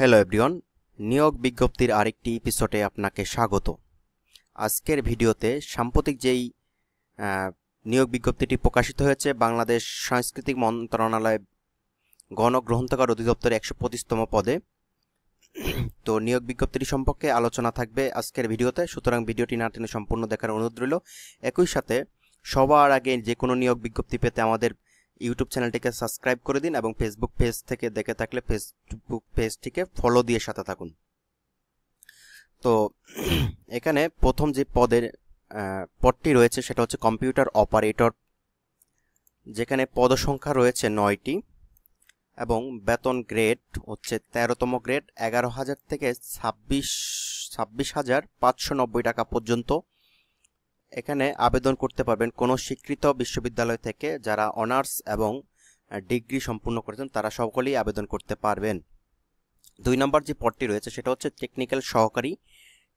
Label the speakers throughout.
Speaker 1: Hello everyone, নিয়োগ বিজ্ঞপ্তির আরেকটি এপিসোডে আপনাকে স্বাগত। আজকের ভিডিওতে সাম্প্রতিক যেই নিয়োগ বিজ্ঞপ্তিটি প্রকাশিত হয়েছে বাংলাদেশ সাংস্কৃতিক মন্ত্রণালয় গণগ্রহণকার অধিদপ্তরের 125তম পদে, তো নিয়োগ বিজ্ঞপ্তিটি সম্পর্কে আলোচনা থাকবে আজকের ভিডিওতে। সুতরাং ভিডিওটি না টেনে সম্পূর্ণ দেখার অনুরোধ রইল। একই সাথে সবার আগে যে কোনো নিয়োগ বিজ্ঞপ্তি পেতে আমাদের ইউটিউব চ্যানেলটিকে সাবস্ক্রাইব করে দিন এবং ফেসবুক পেজ থেকে দেখে থাকলে ফেসবুক পেজটিকে ফলো দিয়ে সাথে থাকুন। তো এখানে প্রথম যে পদটি রয়েছে সেটা হচ্ছে কম্পিউটার অপারেটর, যেখানে পদসংখ্যা রয়েছে 9টি এবং বেতন গ্রেড হচ্ছে 13তম গ্রেড, 11,000 থেকে 26,590 টাকা পর্যন্ত। এখানে আবেদন করতে পারবেন কোনো স্বীকৃত বিশ্ববিদ্যালয় থেকে। যারা অনার্স এবং ডিগ্রি সম্পূর্ণ করেছেন তারা সকলেই আবেদন করতে পারবেন। 2 নম্বর যে পদটি রয়েছে সেটা হচ্ছে টেকনিক্যাল সহকারী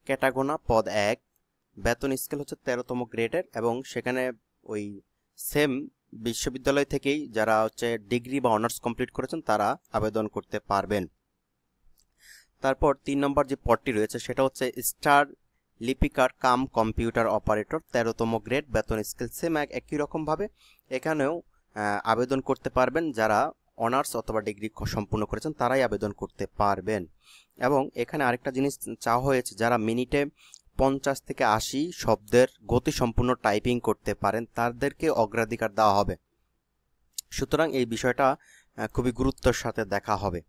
Speaker 1: ক্যাটাগোনা, পদ 1, বেতন স্কেল হচ্ছে 13তম গ্রেডের এবং সেখানে ওই সেম বিশ্ববিদ্যালয় থেকেই যারা হচ্ছে ডিগ্রি বা অনার্স কমপ্লিট করেছেন তারা আবেদন করতে পারবেন। তারপর 3 নম্বর যে পদটি রয়েছে সেটা হচ্ছে স্টার লিপিকার কাম কম্পিউটার অপারেটর, 13তম গ্রেড, বেতন স্কেল সেম একই রকমভাবে এখানেও আবেদন করতে পারবেন। যারা অনার্স অথবা ডিগ্রি সম্পূর্ণ করেছেন তারাই আবেদন করতে পারবেন। এবং এখানে আরেকটা জিনিস চাওয়া হয়েছে, যারা মিনিটে 50 থেকে 80 শব্দের গতি সম্পূর্ণ টাইপিং করতে পারেন তাদেরকে অগ্রাধিকার দেওয়া হবে। সুতরাং এই বিষয়টা খুবই গুরুত্বের সাথে দেখা হবে।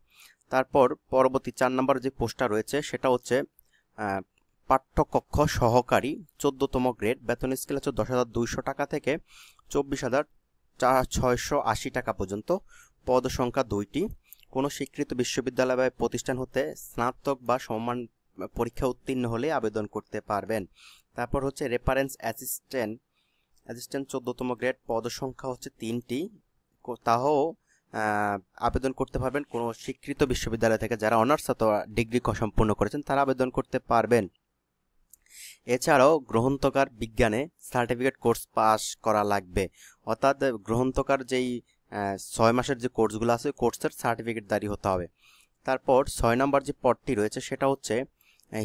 Speaker 1: তারপর পরবর্তী 4 নম্বর যে পোস্টটা রয়েছে সেটা হচ্ছে পাঠ্যকক্ষ সহকারী, 14তম গ্রেড, বেতন স্কেল হচ্ছে 10,200 টাকা থেকে 24,680 টাকা পর্যন্ত। পদ সংখ্যা 2টি। কোনো স্বীকৃত বিশ্ববিদ্যালয় বা প্রতিষ্ঠান হতে স্নাতক বা সমমান পরীক্ষা উত্তীর্ণ হলে আবেদন করতে পারবেন। তারপর হচ্ছে রেফারেন্স অ্যাসিস্ট্যান্ট 14তম গ্রেড, পদ সংখ্যা হচ্ছে 3টি। তাও আবেদন করতে পারবেন কোনো স্বীকৃত বিশ্ববিদ্যালয় থেকে। যারা অনার্স অথবা ডিগ্রি সম্পূর্ণ করেছেন তারা আবেদন করতে পারবেন। এছাড়াও গ্রন্থকার বিজ্ঞানে সার্টিফিকেট কোর্স পাস করা লাগবে, অর্থাৎ গ্রন্থকার যেই 6 মাসের যে কোর্সগুলো আছে কোর্সের সার্টিফিকেট দাঁড়ি হতে হবে। তারপর 6 নম্বর যে পদটি রয়েছে সেটা হচ্ছে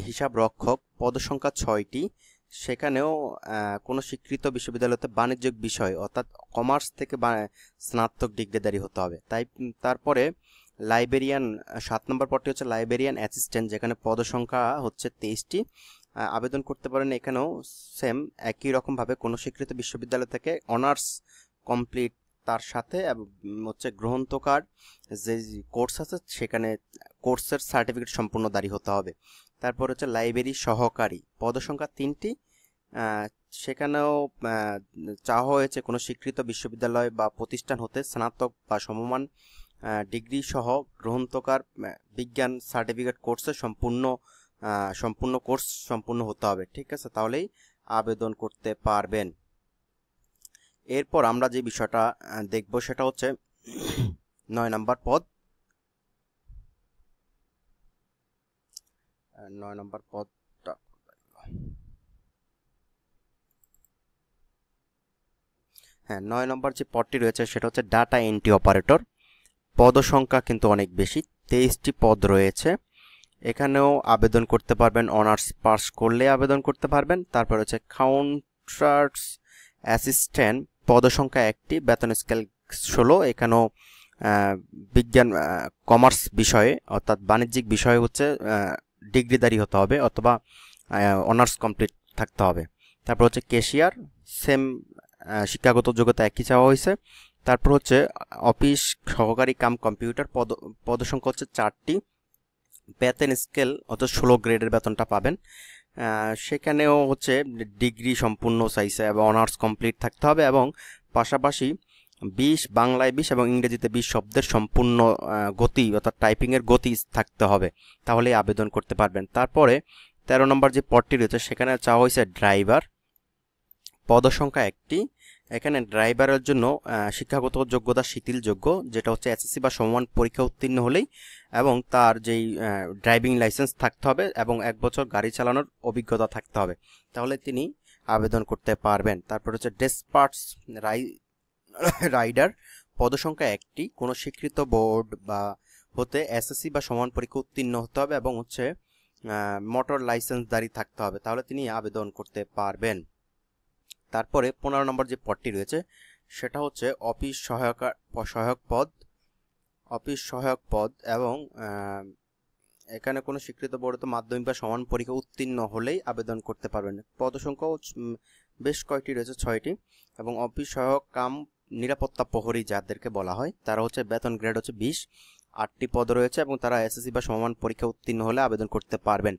Speaker 1: হিসাব রক্ষক, পদসংখ্যা 6টি। সেখানেও কোনো স্বীকৃত বিশ্ববিদ্যালয়তে বাণিজ্যিক বিষয় অর্থাৎ কমার্স থেকে স্নাতক ডিগ্রি দাঁড়ি হতে হবে। তারপরে লাইব্রেরিয়ান, 7 নম্বর পদটি হচ্ছে লাইব্রেরিয়ান অ্যাসিস্ট্যান্ট, যেখানে পদসংখ্যা হচ্ছে 23টি। আবেদন করতে পারেন এখানেও সেম একই রকমভাবে কোনো স্বীকৃত বিশ্ববিদ্যালয় থেকে অনার্স কমপ্লিট, তার সাথে হচ্ছে গ্রন্থকার যে কোর্স আছে সেখানে কোর্সের সার্টিফিকেট সম্পূর্ণ দাঁড়ি হতে হবে। তারপর হচ্ছে লাইব্রেরি সহকারী, পদসংখ্যা 3টি। সেখানেও চাওয়া হয়েছে কোনো স্বীকৃত বিশ্ববিদ্যালয় বা প্রতিষ্ঠান হতে স্নাতক বা সমমান ডিগ্রি সহ গ্রন্থকার বিজ্ঞান সার্টিফিকেট কোর্সে সম্পূর্ণ কোর্স সম্পূর্ণ হতে হবে। ঠিক আছে, তাহলেই আবেদন করতে পারবেন। এরপর আমরা যে বিষয়টা দেখব সেটা হচ্ছে 9 নম্বর পদ। 9 নম্বর পদটা হ্যাঁ, 9 নম্বর যে পদটি রয়েছে সেটা হচ্ছে ডাটা এন্ট্রি অপারেটর। পদ সংখ্যা কিন্তু অনেক বেশি, 23টি পদ রয়েছে। এখানেও আবেদন করতে পারবেন, অনার্স পাস করলে আবেদন করতে পারবেন। তারপর হচ্ছে কাউন্টার্স অ্যাসিস্ট্যান্ট, পদ সংখ্যা 1টি, বেতন স্কেল 16। এখানেও বিজ্ঞান কমার্স বিষয়ে অর্থাৎ বাণিজ্যিক বিষয়ে হচ্ছে ডিগ্রিধারী হতে হবে অথবা অনার্স কমপ্লিট থাকতে হবে। তারপর হচ্ছে ক্যাশিয়ার, সেম শিক্ষাগত যোগ্যতা একই চাওয়া হয়েছে। তারপর হচ্ছে অফিস সহকারী কাম কম্পিউটার, পদসংখ্যা হচ্ছে 4টি। বেতন স্কেল অর্থাৎ 16 গ্রেডের বেতনটা পাবেন। সেখানেও হচ্ছে ডিগ্রি সম্পূর্ণ চাইছে এবং অনার্স কমপ্লিট থাকতে হবে এবং পাশাপাশি 20 বাংলায় 20 এবং ইংরেজিতে 20 শব্দের সম্পূর্ণ গতি অর্থাৎ টাইপিংয়ের গতি থাকতে হবে, তাহলে আবেদন করতে পারবেন। তারপরে 13 নম্বর যে পদটি রয়েছে সেখানে চাওয়া হয়েছে ড্রাইভার, পদসংখ্যা 1টি। এখানে ড্রাইভারের জন্য শিক্ষাগত যোগ্যতা শিথিলযোগ্য, যেটা হচ্ছে এসএসসি বা সমমান পরীক্ষা উত্তীর্ণ হলেই এবং তার যেই ড্রাইভিং লাইসেন্স থাকতে হবে এবং 1 বছর গাড়ি চালানোর অভিজ্ঞতা থাকতে হবে, তাহলে তিনি আবেদন করতে পারবেন। তারপর হচ্ছে ডেসপার্টস রাইডার, পদসংখ্যা 1টি। কোনো স্বীকৃত বোর্ড বা হতে এসএসসি বা সমান পরীক্ষা উত্তীর্ণ হতে হবে এবং হচ্ছে মোটর লাইসেন্সধারী থাকতে হবে, তাহলে তিনি আবেদন করতে পারবেন। তারপরে 15 নম্বর যে পদটি রয়েছে সেটা হচ্ছে অফিস সহায়ক পদ এবং এখানে কোনো স্বীকৃত বোর্ডে মাধ্যমিক বা সমান পরীক্ষা উত্তীর্ণ হলেই আবেদন করতে পারবেন। পদ সংখ্যাও বেশ কয়টি রয়েছে, 6টি, এবং অফিস সহায়ক কাম নিরাপত্তা প্রহরী যাদেরকে বলা হয় তারা হচ্ছে বেতন গ্রেড হচ্ছে 20, 8টি পদ রয়েছে এবং তারা এসএসসি বা সমান পরীক্ষা উত্তীর্ণ হলে আবেদন করতে পারবেন।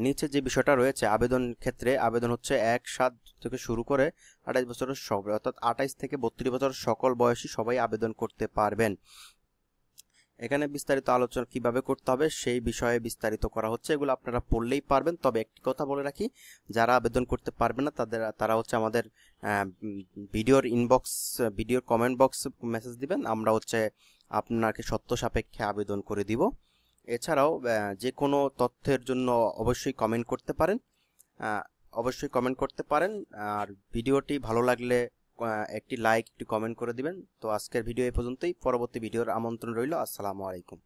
Speaker 1: নিচে যে বিষয়টা রয়েছে আবেদন ক্ষেত্রে, আবেদন হচ্ছে 1/7 থেকে শুরু করে 28 বছরের সবাই, অর্থাৎ 28 থেকে 32 বছর সকল বয়সী সবাই আবেদন করতে পারবেন। এখানে বিস্তারিত আলোচনা কিভাবে করতে হবে সেই বিষয়ে বিস্তারিত করা হচ্ছে, এগুলো আপনারা পড়লেই পারবেন। তবে একটি কথা বলে রাখি, যারা আবেদন করতে পারবে না তারা হচ্ছে আমাদের ভিডিওর কমেন্ট বক্স মেসেজ দিবেন, আমরা হচ্ছে আপনাকে সত্য সাপেক্ষে আবেদন করে দিব। এছাড়াও যে কোনো তথ্যের জন্য অবশ্যই কমেন্ট করতে পারেন। আর ভিডিওটি ভালো লাগলে একটি লাইক, একটি কমেন্ট করে দিবেন। তো আজকের ভিডিও এই পর্যন্তই, পরবর্তী ভিডিওর আমন্ত্রণ রইল। আসসালামু আলাইকুম।